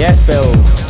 Yes, builds.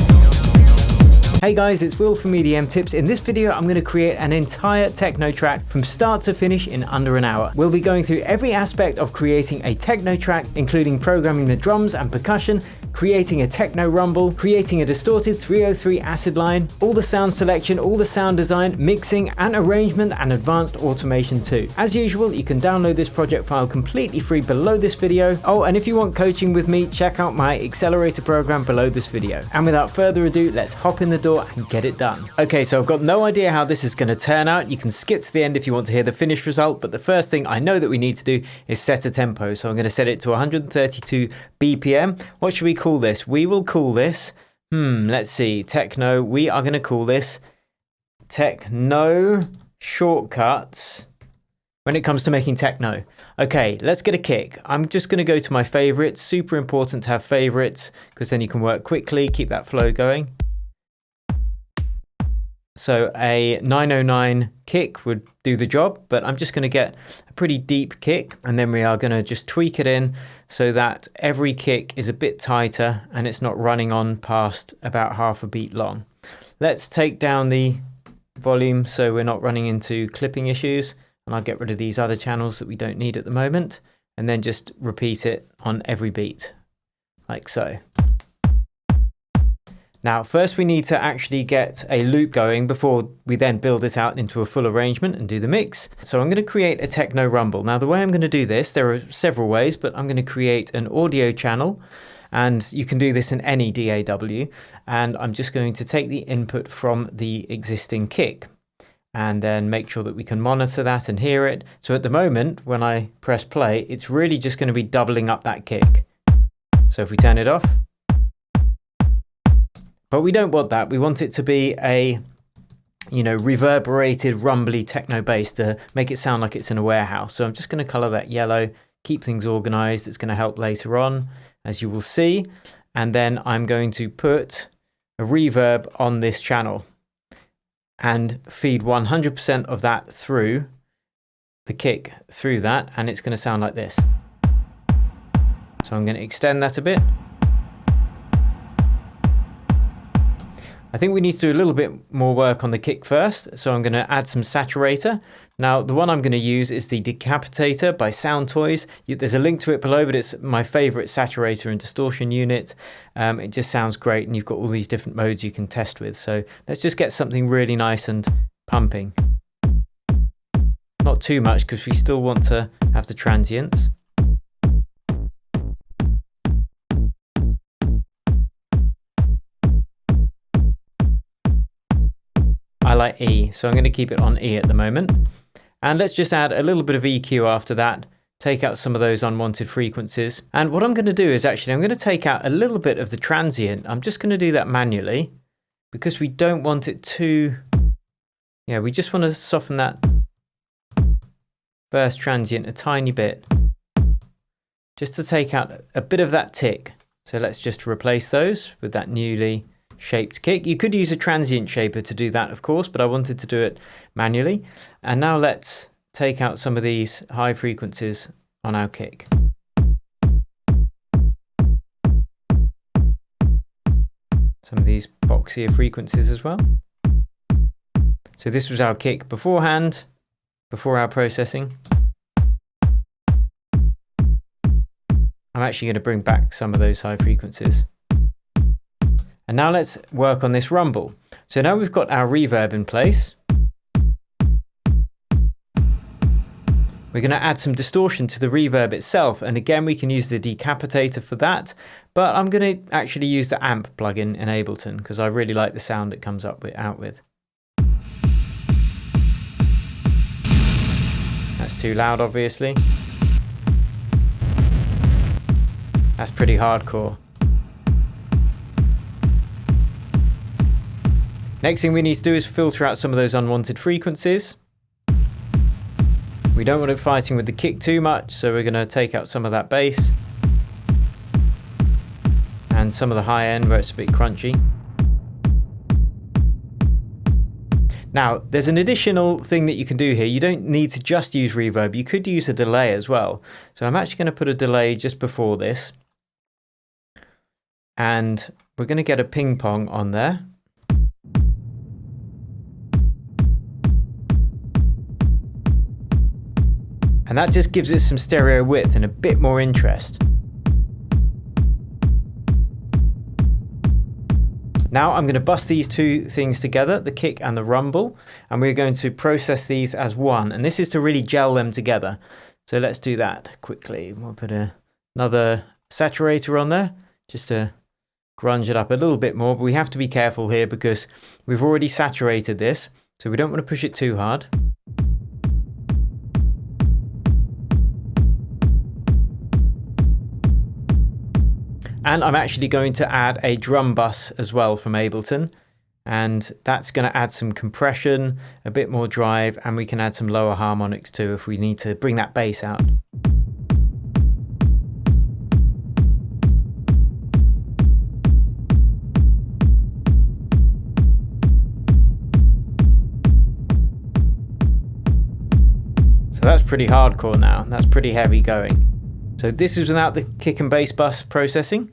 Hey guys, it's Will from EDM Tips. In this video, I'm going to create an entire techno track from start to finish in under an hour. We'll be going through every aspect of creating a techno track, including programming the drums and percussion, creating a Techno Rumble, creating a distorted 303 acid line, all the sound selection, all the sound design, mixing and arrangement, and advanced automation too. As usual, you can download this project file completely free below this video. Oh, and if you want coaching with me, check out my accelerator program below this video. And without further ado, let's hop in the door and get it done. Okay, so I've got no idea how this is going to turn out. You can skip to the end if you want to hear the finished result, but the first thing I know that we need to do is set a tempo. So I'm going to set it to 132 BPM. What should we call this? We will call this, let's see, techno. We are going to call this Techno Shortcuts when it comes to making techno. Okay, let's get a kick. I'm just going to go to my favorites. Super important to have favorites because then you can work quickly, keep that flow going. So a 909 kick would do the job, but I'm just going to get a pretty deep kick, and then we are going to just tweak it in so that every kick is a bit tighter and it's not running on past about half a beat long. Let's take down the volume so we're not running into clipping issues, and I'll get rid of these other channels that we don't need at the moment, and then just repeat it on every beat, like so. Now, first we need to actually get a loop going before we then build it out into a full arrangement and do the mix. So I'm going to create a Techno Rumble. Now, the way I'm going to do this, there are several ways, but I'm going to create an audio channel, and you can do this in any DAW. And I'm just going to take the input from the existing kick and then make sure that we can monitor that and hear it. So at the moment, when I press play, it's really just going to be doubling up that kick. So if we turn it off, but we don't want that. We want it to be a, reverberated, rumbly techno bass to make it sound like it's in a warehouse. So I'm just going to color that yellow, keep things organized. It's going to help later on, as you will see. And then I'm going to put a reverb on this channel and feed 100% of that through the kick, through that, and it's going to sound like this. So I'm going to extend that a bit. I think we need to do a little bit more work on the kick first, so I'm going to add some saturator. Now, the one I'm going to use is the Decapitator by Sound Toys. There's a link to it below, but it's my favorite saturator and distortion unit. It just sounds great, and you've got all these different modes you can test with. So let's just get something really nice and pumping. Not too much, because we still want to have the transients. I like E, so I'm going to keep it on E at the moment. And let's just add a little bit of EQ after that, take out some of those unwanted frequencies. And what I'm going to do is actually, I'm going to take out a little bit of the transient. I'm just going to do that manually because we don't want it too, we just want to soften that first transient a tiny bit, just to take out a bit of that tick. So let's just replace those with that newly shaped kick. You could use a transient shaper to do that, of course, but I wanted to do it manually. And now let's take out some of these high frequencies on our kick. Some of these boxier frequencies as well. So this was our kick beforehand, before our processing. I'm actually going to bring back some of those high frequencies. And now let's work on this rumble. So now we've got our reverb in place. We're going to add some distortion to the reverb itself. And again, we can use the Decapitator for that. But I'm going to actually use the amp plugin in Ableton because I really like the sound it comes out with. That's too loud, obviously. That's pretty hardcore. Next thing we need to do is filter out some of those unwanted frequencies. We don't want it fighting with the kick too much, so we're going to take out some of that bass and some of the high end where it's a bit crunchy. Now, there's an additional thing that you can do here. You don't need to just use reverb. You could use a delay as well. So I'm actually going to put a delay just before this. and we're going to get a ping pong on there. And that just gives it some stereo width and a bit more interest. Now I'm going to bust these two things together, the kick and the rumble, and we're going to process these as one. And this is to really gel them together. So let's do that quickly. We'll put another saturator on there just to grunge it up a little bit more. But we have to be careful here because we've already saturated this, so we don't want to push it too hard. And I'm actually going to add a drum bus as well from Ableton. And that's going to add some compression, a bit more drive, and we can add some lower harmonics too if we need to bring that bass out. So that's pretty hardcore now. That's pretty heavy going. So this is without the kick and bass bus processing.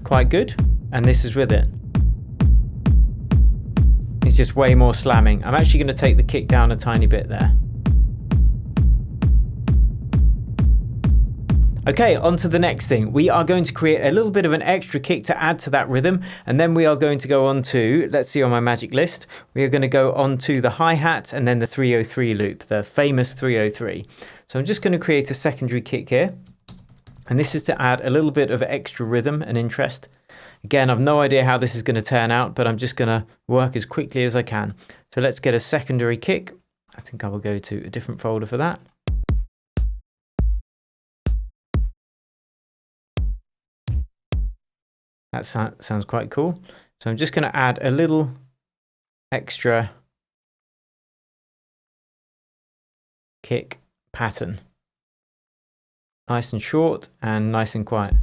Quite good. And this is with it. It's just way more slamming. I'm actually going to take the kick down a tiny bit there. Okay, on to the next thing. We are going to create a little bit of an extra kick to add to that rhythm, and then we are going to go on to, let's see on my magic list, we are going to go on to the hi-hat and then the 303 loop, the famous 303. So I'm just going to create a secondary kick here, and this is to add a little bit of extra rhythm and interest. Again, I've no idea how this is going to turn out, but I'm just going to work as quickly as I can. So let's get a secondary kick. I think I will go to a different folder for that. That sounds quite cool. So I'm just going to add a little extra kick pattern. Nice and short and nice and quiet.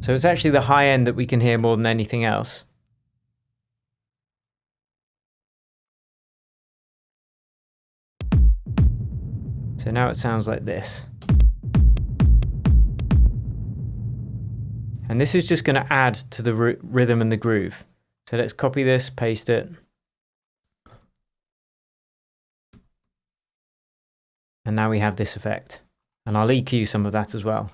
So it's actually the high end that we can hear more than anything else. So now it sounds like this. And this is just going to add to the rhythm and the groove. So let's copy this, paste it. And now we have this effect. And I'll EQ some of that as well.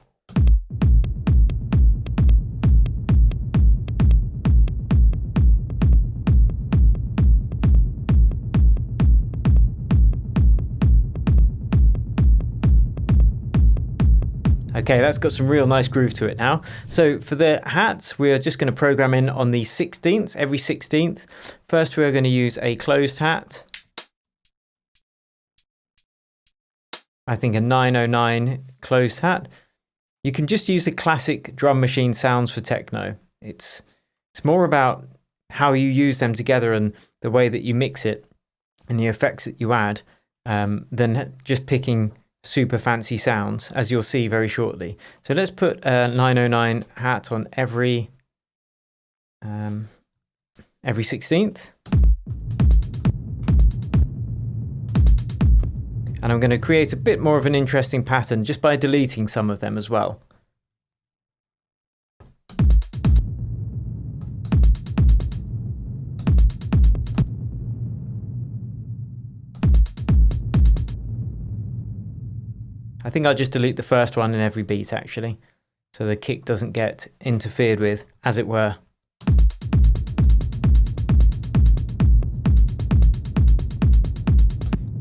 Okay, that's got some real nice groove to it now. So for the hats, we are just going to program in on the 16th, every 16th. First, we are going to use a closed hat. I think a 909 closed hat. You can just use the classic drum machine sounds for techno. It's more about how you use them together and the way that you mix it and the effects that you add than just picking super fancy sounds, as you'll see very shortly. So let's put a 909 hat on every 16th. And I'm going to create a bit more of an interesting pattern just by deleting some of them as well. I think I'll just delete the first one in every beat actually, so the kick doesn't get interfered with, as it were.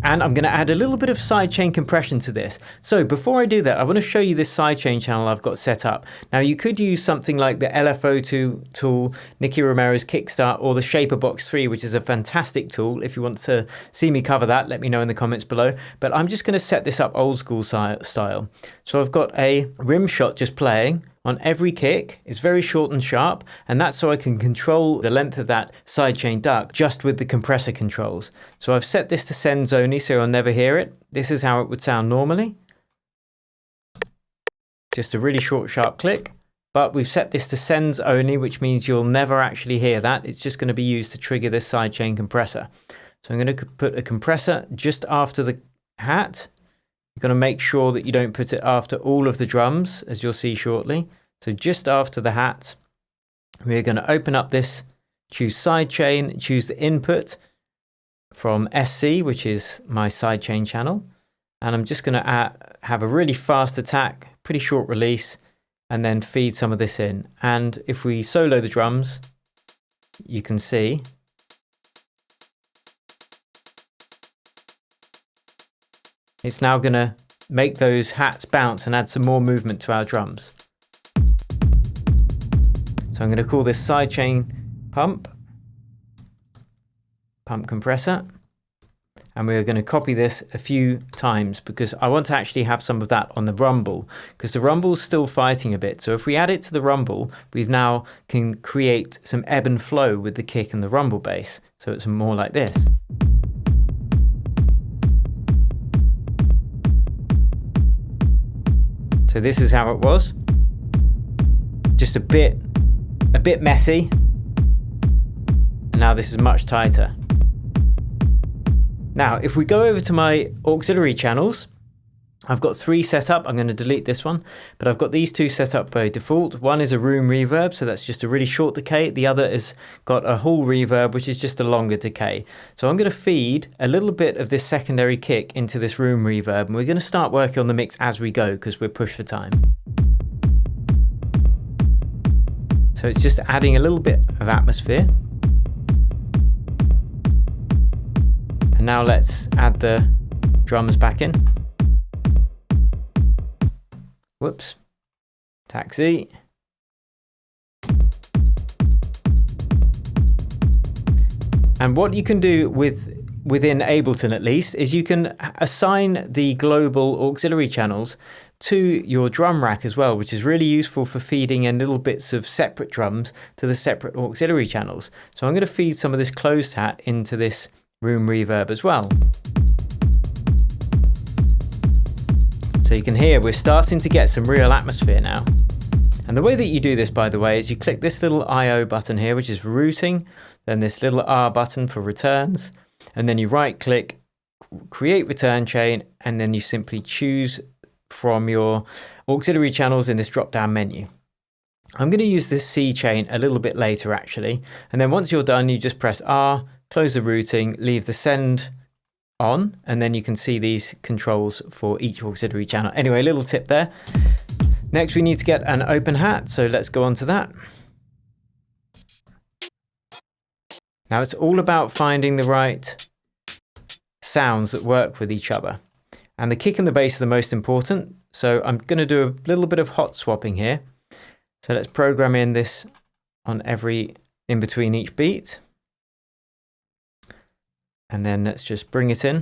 And I'm going to add a little bit of sidechain compression to this. So before I do that, I want to show you this sidechain channel I've got set up. Now you could use something like the LFO2 tool, Nicky Romero's Kickstart, or the Shaperbox 3, which is a fantastic tool. If you want to see me cover that, let me know in the comments below. But I'm just going to set this up old school style. So I've got a rim shot just playing on every kick. It's very short and sharp, and that's so I can control the length of that sidechain duck just with the compressor controls. So I've set this to sends only, so you'll never hear it. This is how it would sound normally. Just a really short, sharp click. But we've set this to sends only, which means you'll never actually hear that. It's just going to be used to trigger this sidechain compressor. So I'm going to put a compressor just after the hat. You've got to make sure that you don't put it after all of the drums, as you'll see shortly. So just after the hat, we're going to open up this, choose sidechain, choose the input from SC, which is my sidechain channel. And I'm just going to have a really fast attack, pretty short release, and then feed some of this in. And if we solo the drums, you can see it's now going to make those hats bounce and add some more movement to our drums. So I'm going to call this sidechain pump compressor. And we're going to copy this a few times because I want to actually have some of that on the rumble, because the rumble's still fighting a bit. So if we add it to the rumble, we've now can create some ebb and flow with the kick and the rumble bass. So it's more like this. So this is how it was. Just a bit messy. And now this is much tighter. Now, if we go over to my auxiliary channels, I've got 3 set up. I'm going to delete this one, but I've got these 2 set up by default. One is a room reverb, so that's just a really short decay. The other has got a hall reverb, which is just a longer decay. So I'm going to feed a little bit of this secondary kick into this room reverb, and we're going to start working on the mix as we go because we're pushed for time. So it's just adding a little bit of atmosphere. And now let's add the drums back in. Whoops. Taxi. And what you can do within Ableton at least is you can assign the global auxiliary channels to your drum rack as well, which is really useful for feeding in little bits of separate drums to the separate auxiliary channels. So I'm going to feed some of this closed hat into this room reverb as well. So you can hear we're starting to get some real atmosphere now. And the way that you do this, by the way, is you click this little IO button here, which is for routing, then this little R button for returns, and then you right click, create return chain, and then you simply choose from your auxiliary channels in this drop down menu. I'm going to use this C chain a little bit later actually, and then once you're done, you just press R, close the routing, leave the send on, and then you can see these controls for each auxiliary channel. Anyway, a little tip there. Next, we need to get an open hat, so let's go on to that. Now, it's all about finding the right sounds that work with each other. And the kick and the bass are the most important, so I'm going to do a little bit of hot swapping here. So let's program in this on in between each beat. And then let's just bring it in.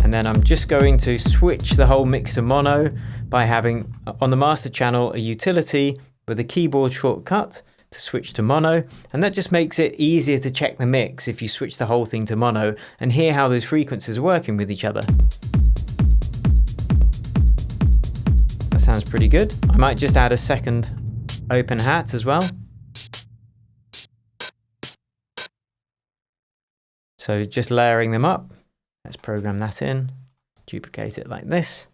And then I'm just going to switch the whole mix to mono by having on the master channel a utility with a keyboard shortcut to switch to mono. And that just makes it easier to check the mix if you switch the whole thing to mono and hear how those frequencies are working with each other. That sounds pretty good. I might just add a second open hat as well. So just layering them up. Let's program that in, duplicate it like this.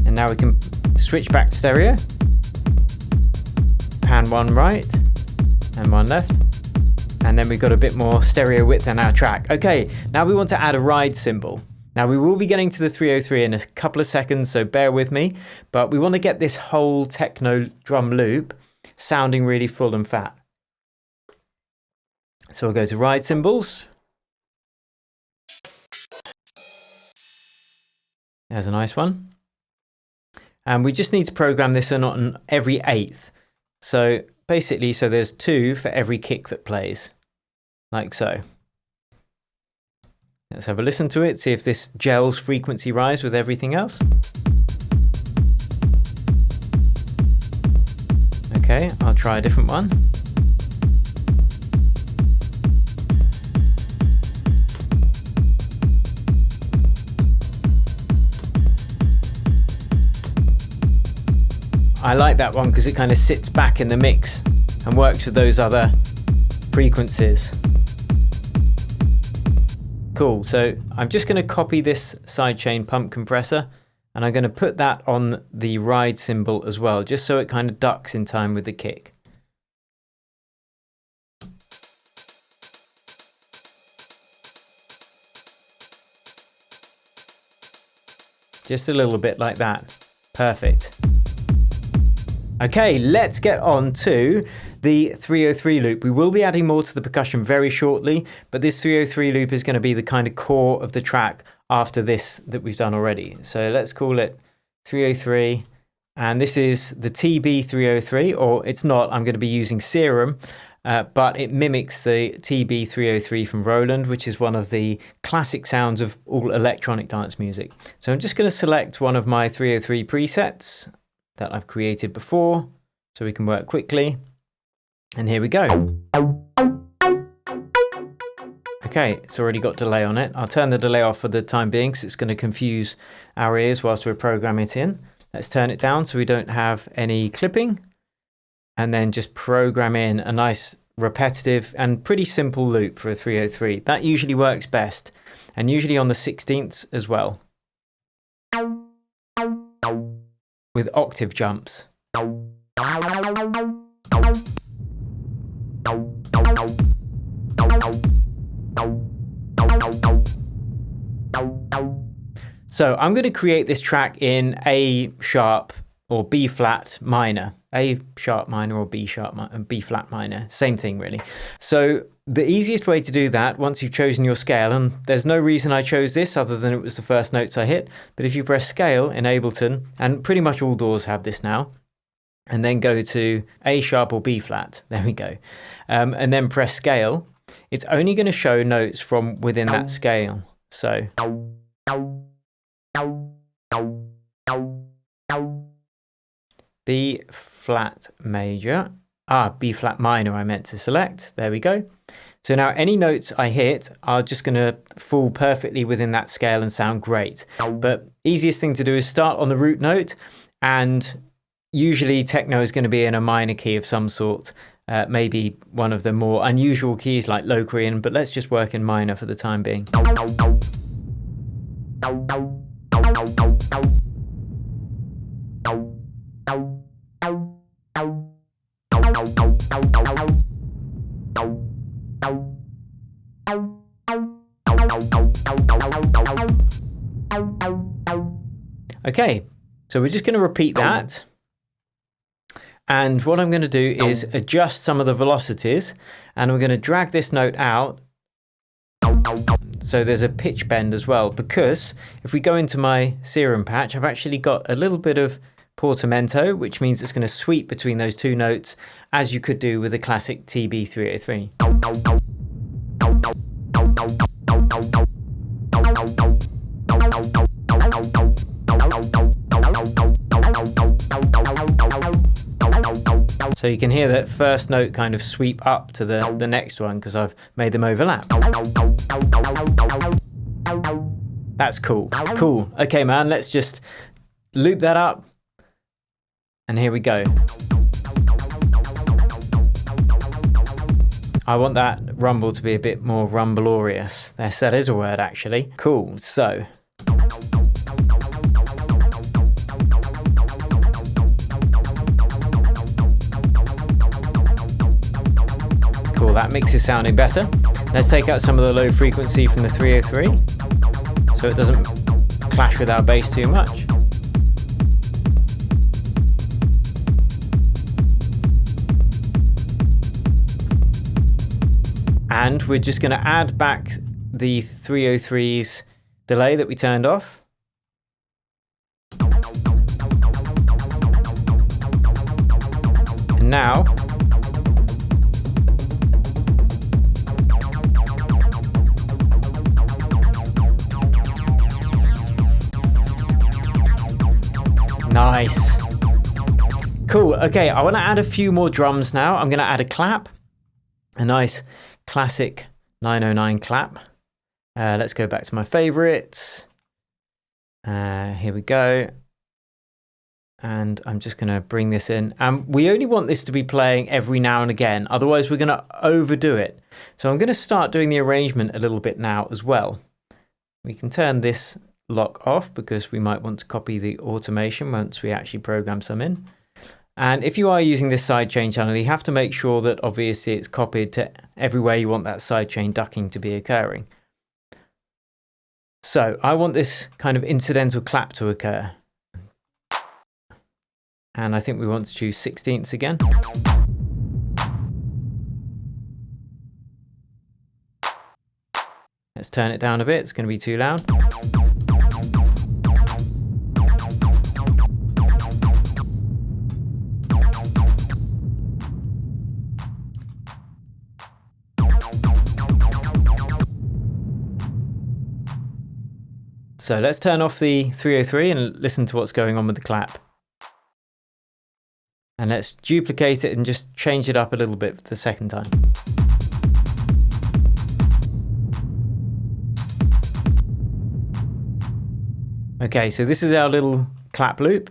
And now we can switch back to stereo. Pan one right and one left. And then we've got a bit more stereo width in our track. Okay, now we want to add a ride cymbal. Now we will be getting to the 303 in a couple of seconds, so bear with me. But we want to get this whole techno drum loop sounding really full and fat. So we'll go to ride cymbals. There's a nice one. And we just need to program this on every 8th. So basically, so there's 2 for every kick that plays, like so. Let's have a listen to it, see if this gels frequency rise with everything else. Okay, I'll try a different one. I like that one because it kind of sits back in the mix and works with those other frequencies. Cool, so I'm just going to copy this sidechain pump compressor and I'm going to put that on the ride cymbal as well, just so it kind of ducks in time with the kick. Just a little bit like that. Perfect. Okay, let's get on to the 303 loop. We will be adding more to the percussion very shortly, but this 303 loop is going to be the kind of core of the track after this that we've done already. So let's call it 303, and this is the TB303, or it's not, I'm going to be using Serum, but it mimics the TB303 from Roland, which is one of the classic sounds of all electronic dance music. So I'm just going to select one of my 303 presets that I've created before, so we can work quickly. And here we go. Okay, it's already got delay on it. I'll turn the delay off for the time being because it's going to confuse our ears whilst we're programming it in. Let's turn it down so we don't have any clipping. And then just program in a nice repetitive and pretty simple loop for a 303. That usually works best, and usually on the 16ths as well, with octave jumps. So I'm going to create this track in A sharp or B flat minor. A sharp minor or B sharp and B flat minor, same thing really. So the easiest way to do that, once you've chosen your scale, and there's no reason I chose this other than it was the first notes I hit, but if you press scale in Ableton, and pretty much all DAWs have this now, and then go to A sharp or B flat, there we go, and then press scale, it's only going to show notes from within that scale. So B flat major, B flat minor I meant to select, there we go. So now any notes I hit are just going to fall perfectly within that scale and sound great. But easiest thing to do is start on the root note, and usually techno is going to be in a minor key of some sort, maybe one of the more unusual keys like Locrian, but let's just work in minor for the time being. Okay, so we're just going to repeat that. And what I'm going to do is adjust some of the velocities, and we're going to drag this note out so there's a pitch bend as well, because if we go into my Serum patch, I've actually got a little bit of portamento, which means it's going to sweep between those two notes, as you could do with a classic TB303. So you can hear that first note kind of sweep up to the next one because I've made them overlap. That's cool. Cool. Okay, man, let's just loop that up. And here we go. I want that rumble to be a bit more rumblorious. Yes, that is a word actually. Cool. So cool, that mix is sounding better. Let's take out some of the low frequency from the 303 so it doesn't clash with our bass too much. And we're just going to add back the 303's delay that we turned off. And now nice. Cool. Okay, I want to add a few more drums now. I'm going to add a clap, a nice classic 909 clap. Let's go back to my favorites. Here we go. And I'm just going to bring this in. We only want this to be playing every now and again, otherwise we're going to overdo it. So I'm going to start doing the arrangement a little bit now as well. We can turn this lock off because we might want to copy the automation once we actually program some in. And if you are using this sidechain channel, you have to make sure that obviously it's copied to everywhere you want that sidechain ducking to be occurring. So I want this kind of incidental clap to occur. And I think we want to choose 16ths again. Let's turn it down a bit, it's going to be too loud. So let's turn off the 303 and listen to what's going on with the clap. And let's duplicate it and just change it up a little bit for the second time. Okay, so this is our little clap loop.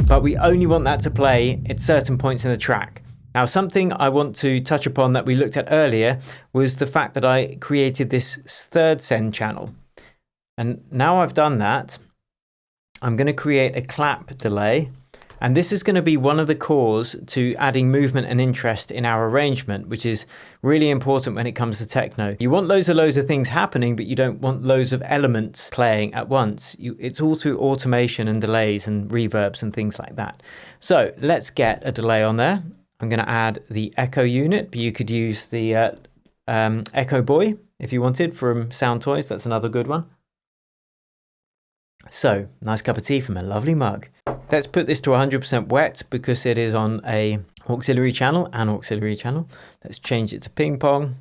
But we only want that to play at certain points in the track. Now, something I want to touch upon that we looked at earlier was the fact that I created this third send channel. And now I've done that, I'm going to create a clap delay. And this is going to be one of the cores to adding movement and interest in our arrangement, which is really important when it comes to techno. You want loads of things happening, but you don't want loads of elements playing at once. It's all through automation and delays and reverbs and things like that. So let's get a delay on there. I'm going to add the echo unit, but you could use the Echo Boy if you wanted from Sound Toys. That's another good one. So, nice cup of tea from a lovely mug. Let's put this to 100% wet because it is on a auxiliary channel, Let's change it to ping pong,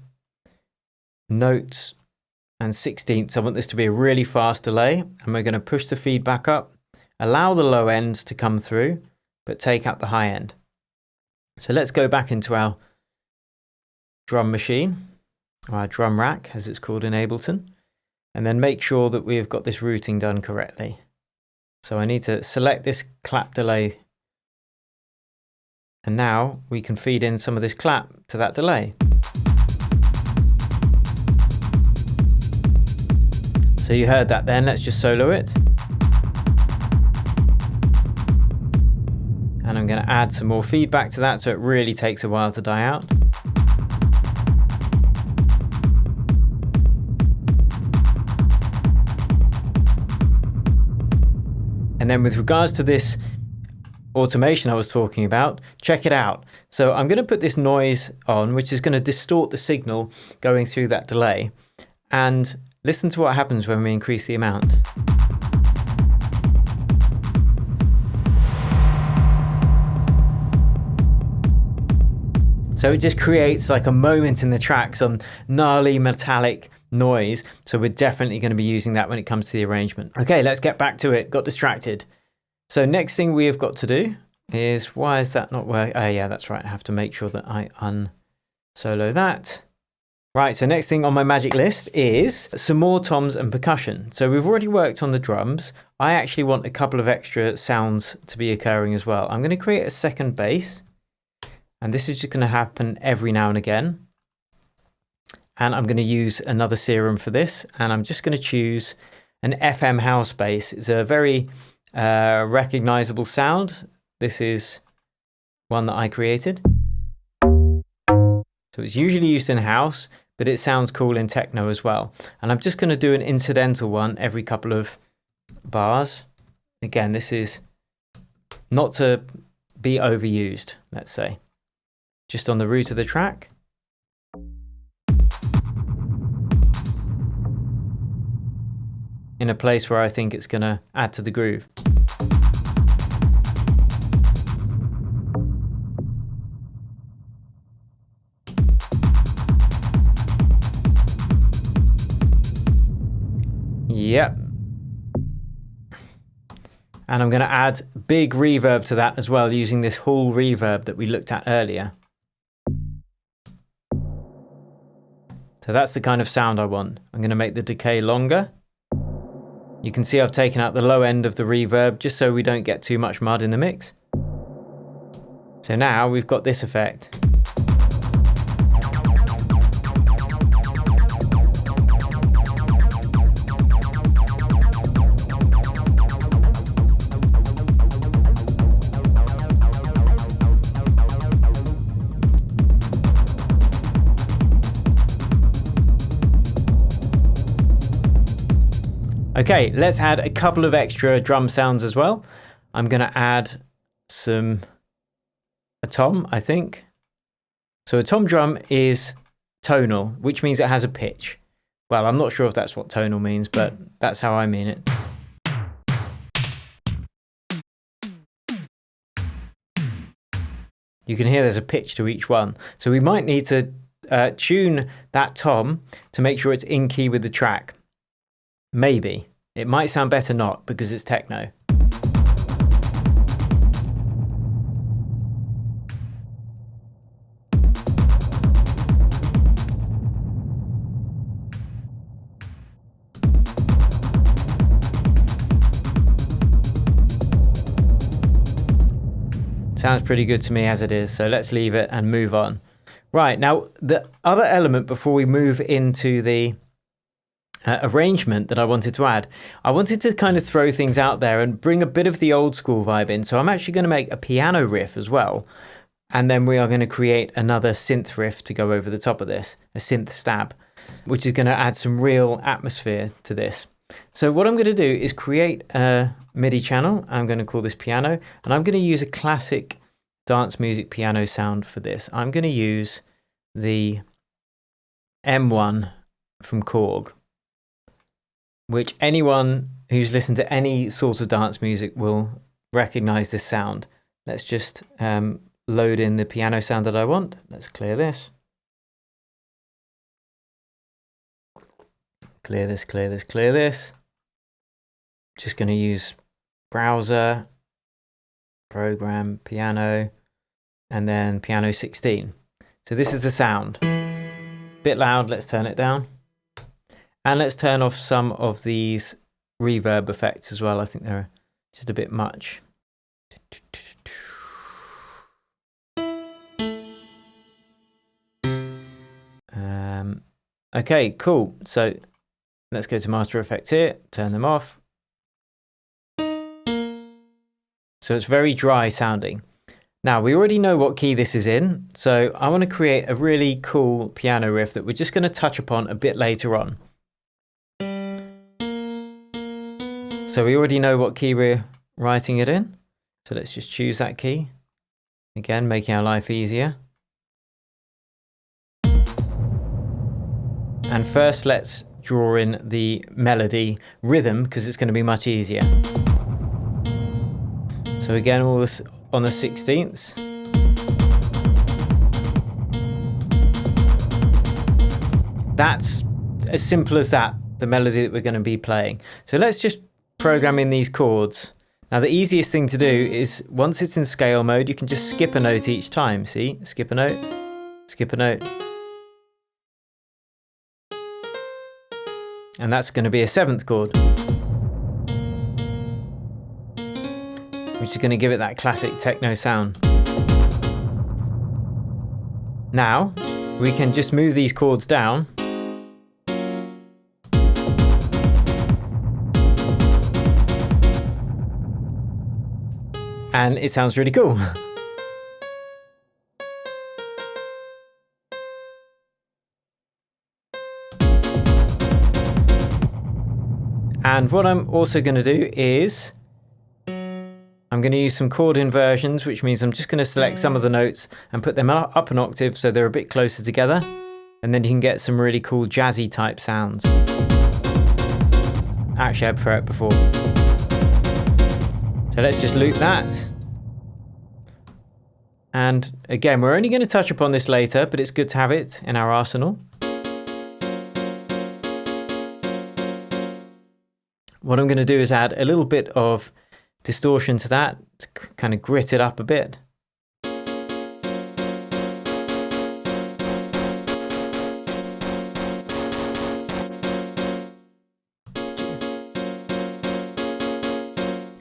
notes, and 16ths. I want this to be a really fast delay, and we're going to push the feedback up, allow the low end to come through, but take out the high end. So let's go back into our drum machine, or our drum rack, as it's called in Ableton. And then make sure that we've got this routing done correctly. So I need to select this clap delay. And now we can feed in some of this clap to that delay. So you heard that then, let's just solo it. And I'm going to add some more feedback to that so it really takes a while to die out. And then with regards to this automation I was talking about, check it out. So I'm going to put this noise on, which is going to distort the signal going through that delay. And listen to what happens when we increase the amount. So it just creates like a moment in the track, some gnarly metallic noise. So we're definitely going to be using that when it comes to the arrangement. Okay, let's get back to it. Got distracted. So next thing we have got to do is, why is that not working? Oh yeah, that's right. I have to make sure that I unsolo that. Right, so next thing on my magic list is some more toms and percussion. So we've already worked on the drums. I actually want a couple of extra sounds to be occurring as well. I'm going to create a second bass. And this is just going to happen every now and again. And I'm going to use another serum for this. And I'm just going to choose an FM house bass. It's a very recognizable sound. This is one that I created. So it's usually used in house, but it sounds cool in techno as well. And I'm just going to do an incidental one every couple of bars. Again, this is not to be overused, let's say. Just on the root of the track. In a place where I think it's going to add to the groove. Yep. And I'm going to add big reverb to that as well, using this Hall reverb that we looked at earlier. So that's the kind of sound I want. I'm going to make the decay longer. You can see I've taken out the low end of the reverb just so we don't get too much mud in the mix. So now we've got this effect. Okay, let's add a couple of extra drum sounds as well. I'm going to add a tom, I think. So a tom drum is tonal, which means it has a pitch. Well, I'm not sure if that's what tonal means, but that's how I mean it. You can hear there's a pitch to each one. So we might need to tune that tom to make sure it's in key with the track. Maybe. It might sound better not, because it's techno. Sounds pretty good to me as it is, so let's leave it and move on. Right, now the other element before we move into the arrangement that I wanted to add, I wanted to kind of throw things out there and bring a bit of the old school vibe in. So I'm actually going to make a piano riff as well. And then we are going to create another synth riff to go over the top of this, a synth stab, which is going to add some real atmosphere to this. So what I'm going to do is create a MIDI channel. I'm going to call this piano, and I'm going to use a classic dance music piano sound for this. I'm going to use the M1 from Korg, which anyone who's listened to any sort of dance music will recognize this sound. Let's just load in the piano sound that I want. Let's clear this. Clear this, clear this, clear this. Just going to use browser, program, piano, and then piano 16. So this is the sound. Bit loud, let's turn it down. And let's turn off some of these reverb effects as well. I think they're just a bit much. Okay, cool. So let's go to Master Effects here, turn them off. So it's very dry sounding. Now we already know what key this is in. So I want to create a really cool piano riff that we're just going to touch upon a bit later on. So we already know what key we're writing it in. So let's just choose that key. Again, making our life easier. And first let's draw in the melody rhythm, because it's going to be much easier. So again, all this on the 16ths. That's as simple as that, the melody that we're going to be playing. So let's just program in these chords. Now the easiest thing to do is, once it's in scale mode, you can just skip a note each time. See, skip a note, skip a note. And that's going to be a 7th chord, which is going to give it that classic techno sound. Now we can just move these chords down. And it sounds really cool. And what I'm also going to do is I'm going to use some chord inversions, which means I'm just going to select some of the notes and put them up an octave so they're a bit closer together. And then you can get some really cool jazzy type sounds. Actually, I prefer it before. So let's just loop that. And again, we're only going to touch upon this later, but it's good to have it in our arsenal. What I'm going to do is add a little bit of distortion to that, to kind of grit it up a bit.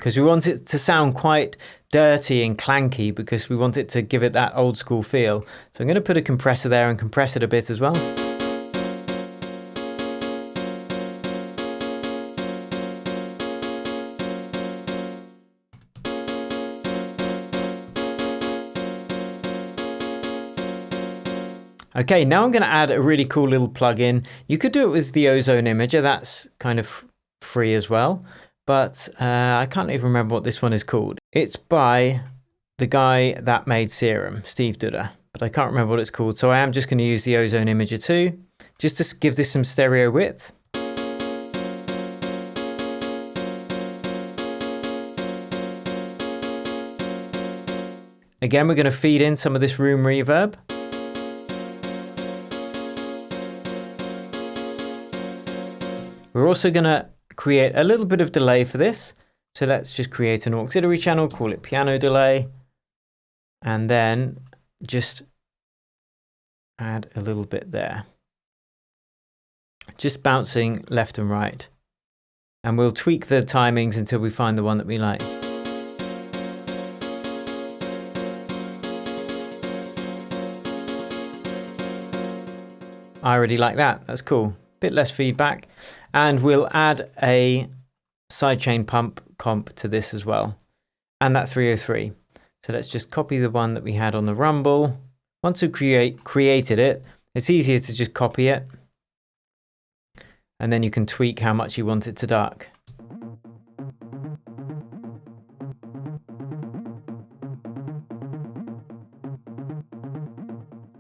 because we want it to sound quite dirty and clanky, because we want it to give it that old school feel. So I'm going to put a compressor there and compress it a bit as well. Okay, now I'm going to add a really cool little plugin. You could do it with the Ozone Imager, that's kind of free as well, but I can't even remember what this one is called. It's by the guy that made Serum, Steve Duda, but I can't remember what it's called, so I am just going to use the Ozone Imager too, just to give this some stereo width. Again, we're going to feed in some of this room reverb. We're also going to create a little bit of delay for this. So let's just create an auxiliary channel, call it piano delay, and then just add a little bit there. Just bouncing left and right. And we'll tweak the timings until we find the one that we like. I already like that, that's cool. Bit less feedback, and we'll add a sidechain pump comp to this as well, and that 303. So let's just copy the one that we had on the Rumble. Once we've created it, it's easier to just copy it, and then you can tweak how much you want it to duck.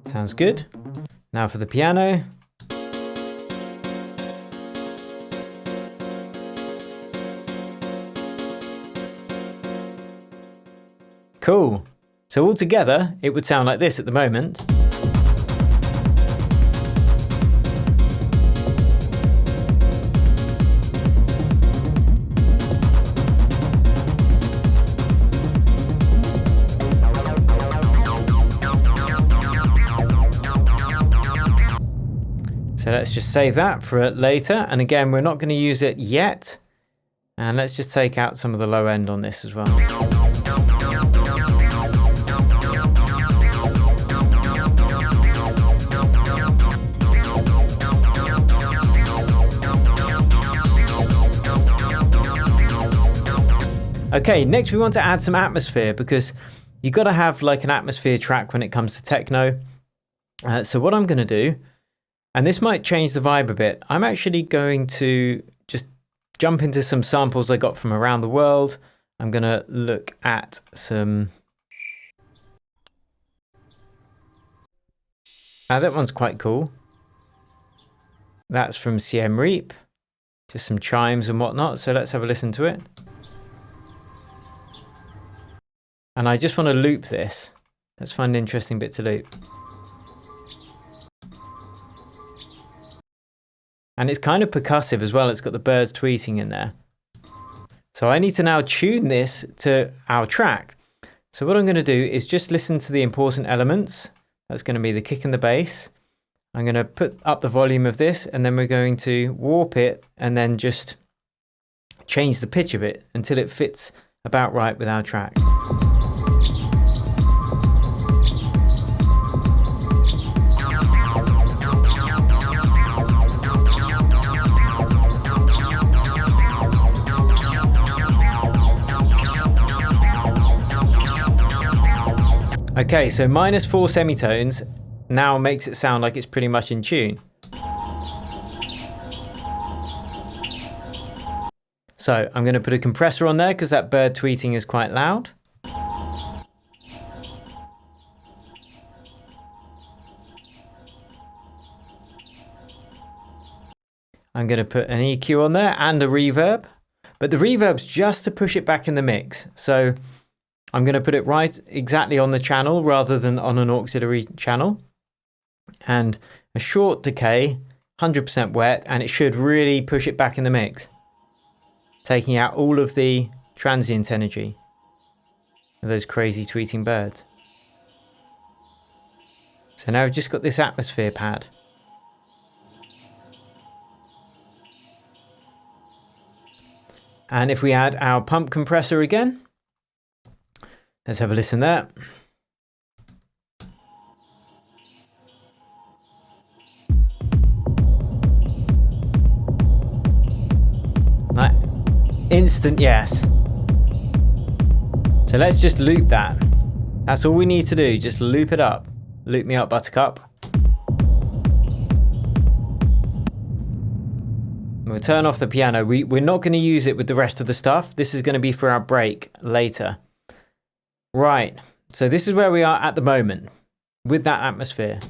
Sounds good. Now for the piano. Cool. So all together, it would sound like this at the moment. So let's just save that for later. And again, we're not going to use it yet. And let's just take out some of the low end on this as well. Okay, next we want to add some atmosphere, because you've got to have like an atmosphere track when it comes to techno. So what I'm going to do, and this might change the vibe a bit, I'm actually going to just jump into some samples I got from around the world. I'm going to look at some... that one's quite cool. That's from Siem Reap. Just some chimes and whatnot. So let's have a listen to it. And I just want to loop this. Let's find an interesting bit to loop. And it's kind of percussive as well. It's got the birds tweeting in there. So I need to now tune this to our track. So what I'm going to do is just listen to the important elements. That's going to be the kick and the bass. I'm going to put up the volume of this, and then we're going to warp it and then just change the pitch of it until it fits about right with our track. Okay, so -4 semitones now makes it sound like it's pretty much in tune. So I'm going to put a compressor on there because that bird tweeting is quite loud. I'm going to put an EQ on there and a reverb, but the reverb's just to push it back in the mix. So I'm going to put it right exactly on the channel rather than on an auxiliary channel. And a short decay, 100% wet, and it should really push it back in the mix, taking out all of the transient energy of those crazy tweeting birds. So now I've just got this atmosphere pad. And if we add our pump compressor again, let's have a listen there. Like instant yes. So let's just loop that. That's all we need to do, just loop it up. Loop me up, Buttercup. We'll turn off the piano. We're not going to use it with the rest of the stuff. This is going to be for our break later. Right, so this is where we are at the moment with that atmosphere.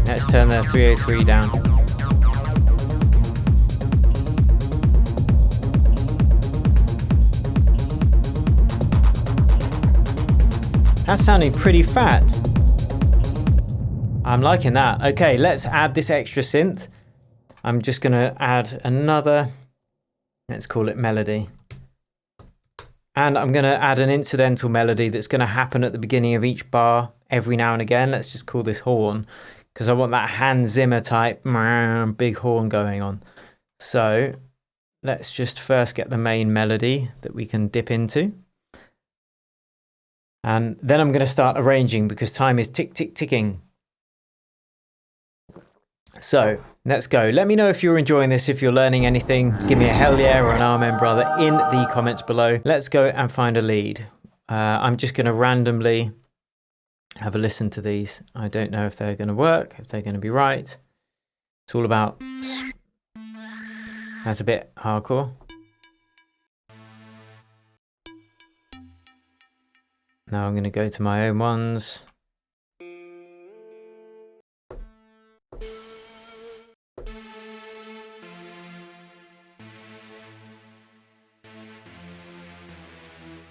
Let's turn the 303 down. That's sounding pretty fat. I'm liking that. Okay, let's add this extra synth. I'm just going to add another, let's call it melody. And I'm going to add an incidental melody that's going to happen at the beginning of each bar every now and again. Let's just call this horn, because I want that Hans Zimmer type big horn going on. So let's just first get the main melody that we can dip into. And then I'm going to start arranging because time is tick, tick, ticking. So let's go. Let me know if you're enjoying this, if you're learning anything. Give me a hell yeah or an amen, brother, in the comments below. Let's go and find a lead. I'm just going to randomly have a listen to these. I don't know if they're going to work, if they're going to be right. It's all about... That's a bit hardcore. Now I'm going to go to my own ones.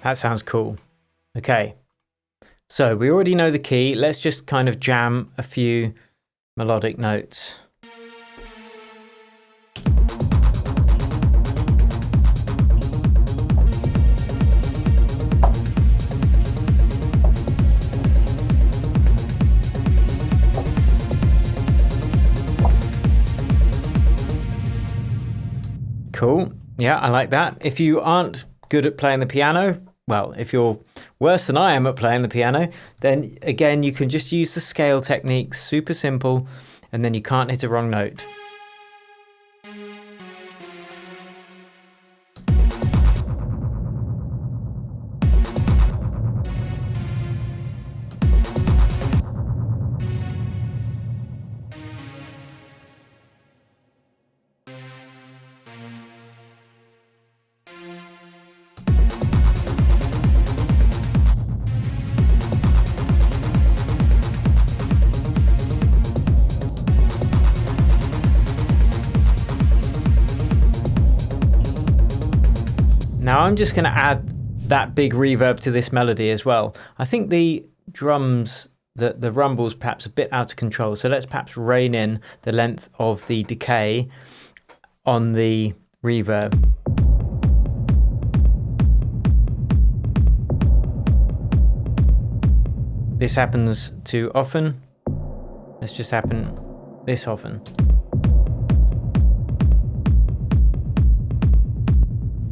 That sounds cool. Okay. So we already know the key. Let's just kind of jam a few melodic notes. Cool. Yeah, I like that. If you aren't good at playing the piano, well, if you're worse than I am at playing the piano, then again, you can just use the scale technique, super simple, and then you can't hit a wrong note. Now I'm just going to add that big reverb to this melody as well. I think the drums, the rumble's perhaps a bit out of control. So let's perhaps rein in the length of the decay on the reverb. This happens too often. Let's just happen this often.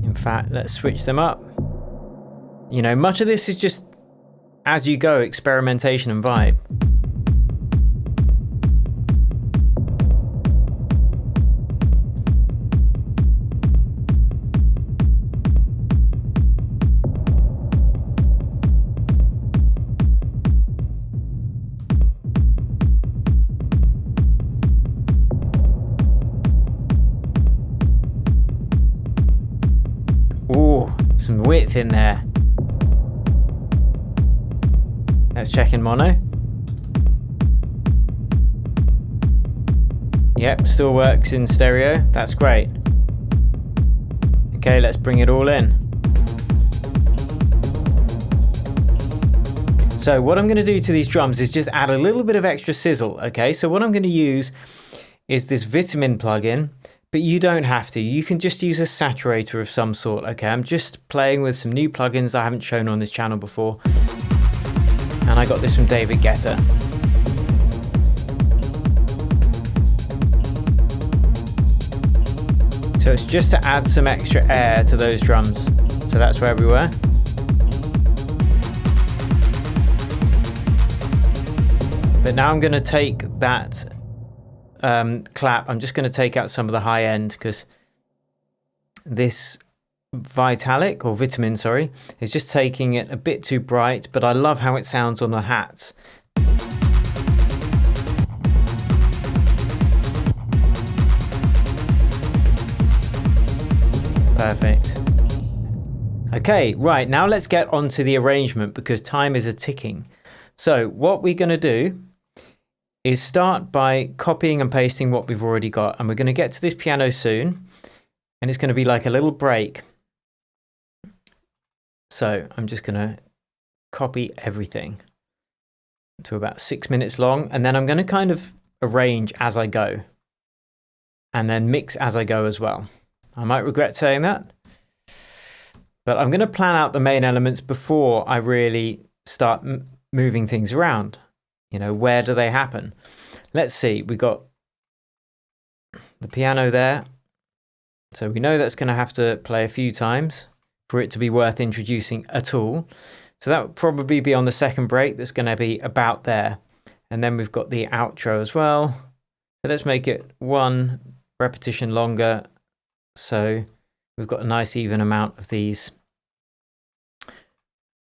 In fact, let's switch them up. You know, much of this is just as you go, experimentation and vibe. Ooh, some width in there. Let's check in mono. Yep, still works in stereo. That's great. Okay, let's bring it all in. So what I'm going to do to these drums is just add a little bit of extra sizzle. Okay, so what I'm going to use is this Vitamin plugin. But you don't have to. You can just use a saturator of some sort. Okay, I'm just playing with some new plugins I haven't shown on this channel before. And I got this from David Guetta. So it's just to add some extra air to those drums. So that's where we were. But now I'm going to take that clap. I'm just going to take out some of the high end because this Vitalic, or Vitamin, sorry, is just taking it a bit too bright, but I love how it sounds on the hats. Perfect. Okay, right, now let's get on to the arrangement because time is a ticking. So what we're going to do is start by copying and pasting what we've already got, and we're going to get to this piano soon, and it's going to be like a little break. So I'm just going to copy everything to about 6 minutes long, and then I'm going to kind of arrange as I go and then mix as I go as well. I might regret saying that, but I'm going to plan out the main elements before I really start moving things around. You know, where do they happen? Let's see, we got the piano there. So we know that's going to have to play a few times for it to be worth introducing at all. So that would probably be on the second break. That's going to be about there. And then we've got the outro as well. So let's make it one repetition longer. So we've got a nice even amount of these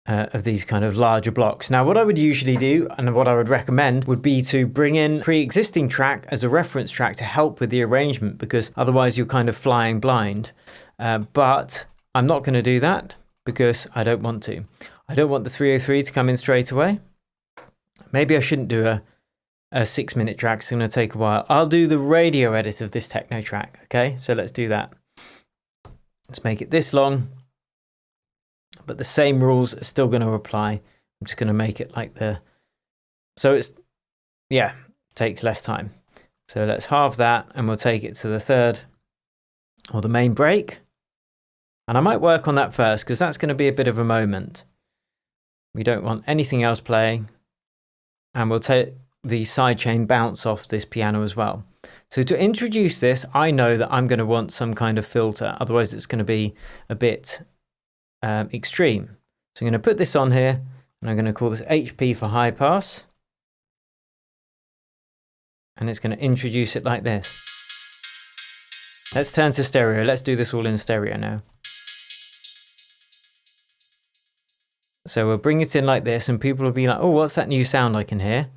kind of larger blocks. Now, what I would usually do and what I would recommend would be to bring in pre-existing track as a reference track to help with the arrangement, because otherwise you're kind of flying blind. But I'm not going to do that because I don't want to. I don't want the 303 to come in straight away. Maybe I shouldn't do a 6 minute track. It's going to take a while. I'll do the radio edit of this techno track. Okay, so let's do that. Let's make it this long. But the same rules are still going to apply. I'm just going to make it like so it's, yeah, takes less time. So let's halve that and we'll take it to the third or the main break. And I might work on that first because that's going to be a bit of a moment. We don't want anything else playing. And we'll take the sidechain bounce off this piano as well. So to introduce this, I know that I'm going to want some kind of filter. Otherwise it's going to be a bit extreme. So I'm going to put this on here and I'm going to call this HP for high pass. And it's going to introduce it like this. Let's turn to stereo. Let's do this all in stereo now. So we'll bring it in like this and people will be like, oh, what's that new sound I can hear?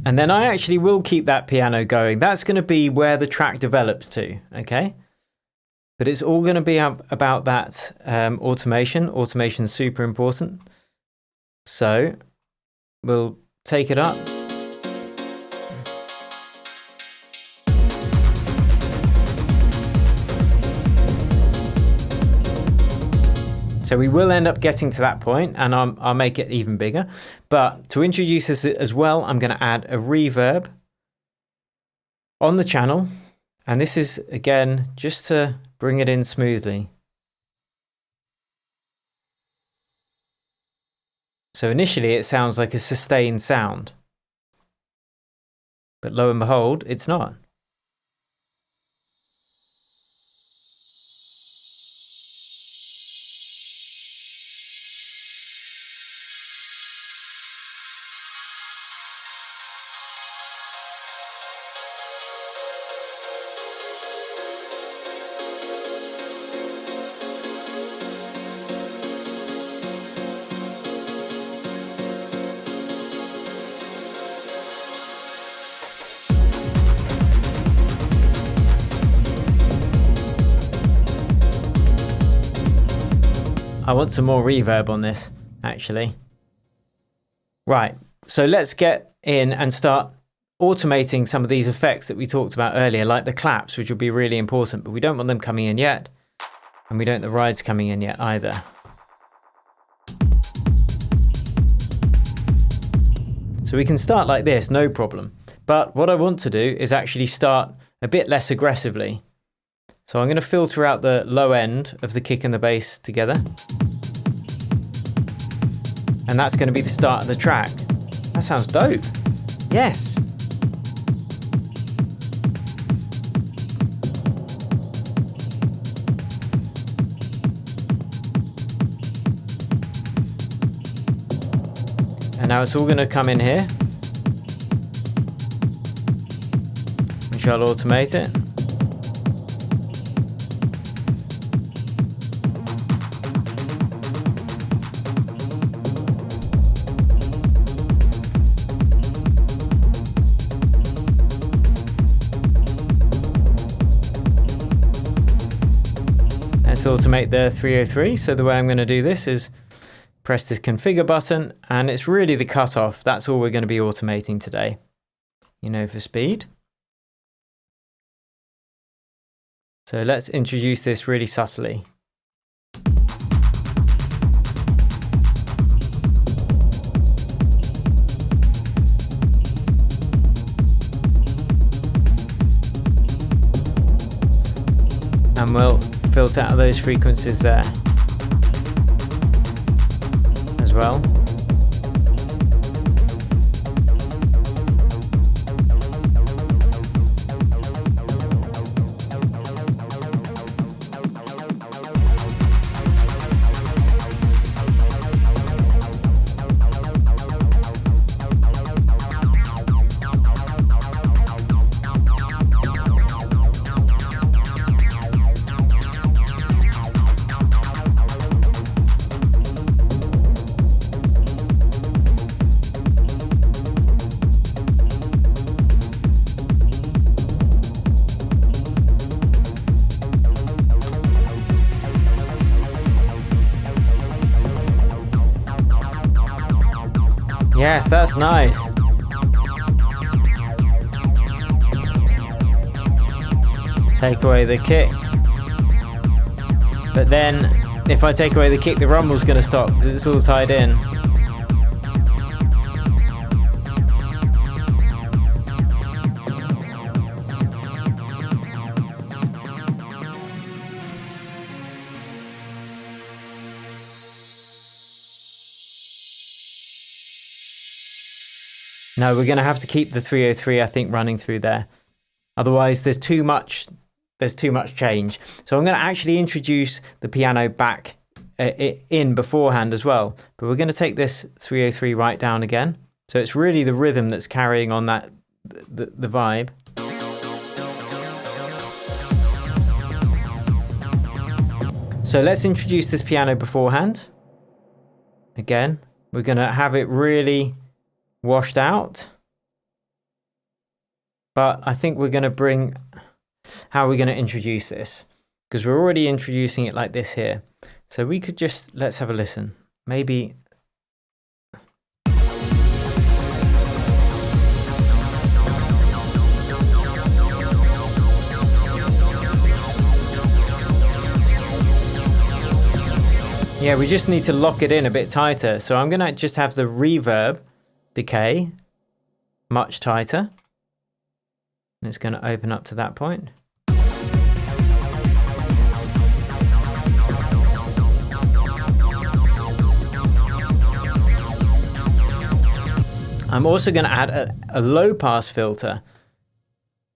And then I actually will keep that piano going. That's going to be where the track develops to, okay? But it's all going to be about that automation. Automation's super important. So we'll take it up. So we will end up getting to that point, and I'll make it even bigger. But to introduce this as well, I'm going to add a reverb on the channel. And this is, again, just to bring it in smoothly. So initially it sounds like a sustained sound. But lo and behold, it's not. I want some more reverb on this, actually. Right, so let's get in and start automating some of these effects that we talked about earlier, like the claps, which will be really important, but we don't want them coming in yet. And we don't want the rides coming in yet either. So we can start like this, no problem. But what I want to do is actually start a bit less aggressively. So I'm going to filter out the low end of the kick and the bass together. And that's going to be the start of the track. That sounds dope. Yes. And now it's all going to come in here. We shall automate it. Let's automate the 303. So the way I'm going to do this is press this configure button, and it's really the cutoff. That's all we're going to be automating today. You know, for speed. So let's introduce this really subtly. And we'll filter out those frequencies there as well. Yes, that's nice. Take away the kick. But then, if I take away the kick, the rumble's going to stop because it's all tied in. No, we're going to have to keep the 303, I think, running through there. Otherwise, there's too much change. So I'm going to actually introduce the piano back in beforehand as well. But we're going to take this 303 right down again. So it's really the rhythm that's carrying on that the vibe. So let's introduce this piano beforehand. Again, we're going to have it really washed out, but I think we're going to bring how we're going to introduce this, because we're already introducing it like this here. So we could just, let's have a listen. Maybe yeah, we just need to lock it in a bit tighter. So I'm going to just have the reverb decay much tighter, and it's going to open up to that point. I'm also going to add a low pass filter.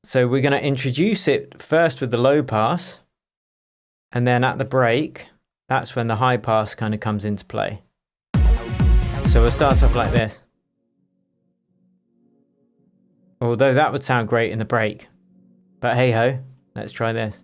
So we're going to introduce it first with the low pass, and then at the break, that's when the high pass kind of comes into play. So we'll start off like this. Although that would sound great in the break. But hey ho, let's try this.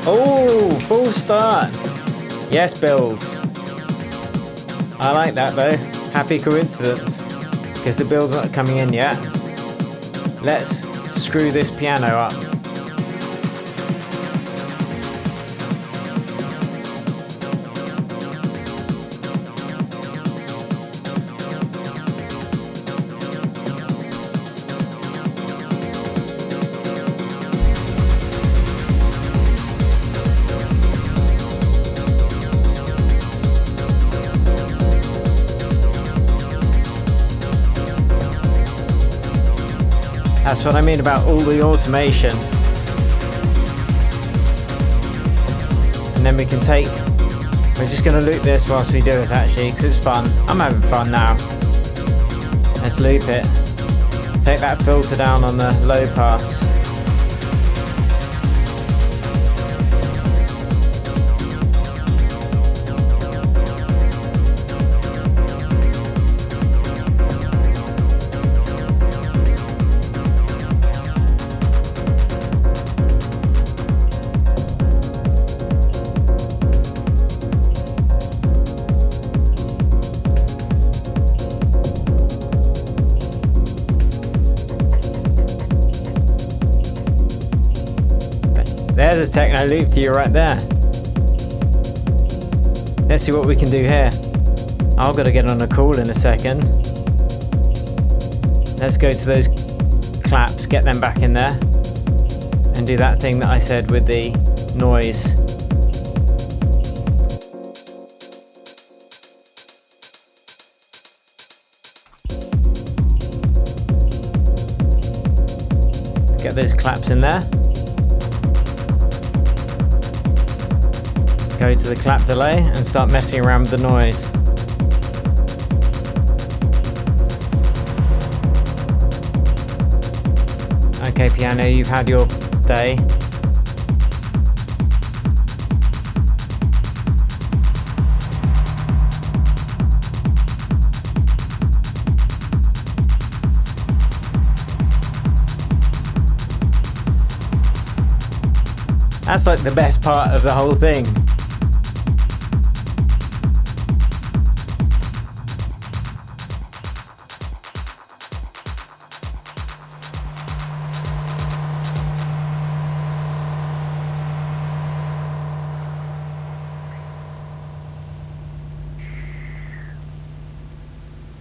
Oh, full start. Yes, builds. I like that though. Happy coincidence. Because the build's not coming in yet. Let's screw this piano up. That's what I mean about all the automation. And then we can take, we're just going to loop this whilst we do it actually, because it's fun. I'm having fun now. Let's loop it. Take that filter down on the low pass. There's a techno loop for you right there. Let's see what we can do here. I've got to get on a call in a second. Let's go to those claps, get them back in there, and do that thing that I said with the noise. Get those claps in there. Go to the clap delay and start messing around with the noise. Okay, piano, you've had your day. That's like the best part of the whole thing.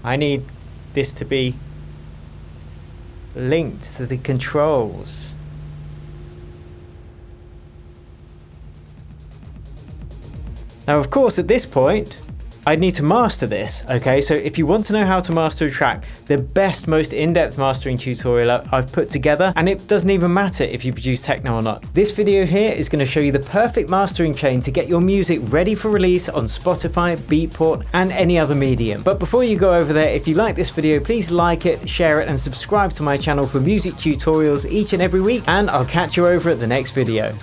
I need this to be linked to the controls. Now, of course, at this point, I'd need to master this, okay? So if you want to know how to master a track, the best, most in-depth mastering tutorial I've put together, and it doesn't even matter if you produce techno or not. This video here is going to show you the perfect mastering chain to get your music ready for release on Spotify, Beatport, and any other medium. But before you go over there, if you like this video, please like it, share it, and subscribe to my channel for music tutorials each and every week, and I'll catch you over at the next video.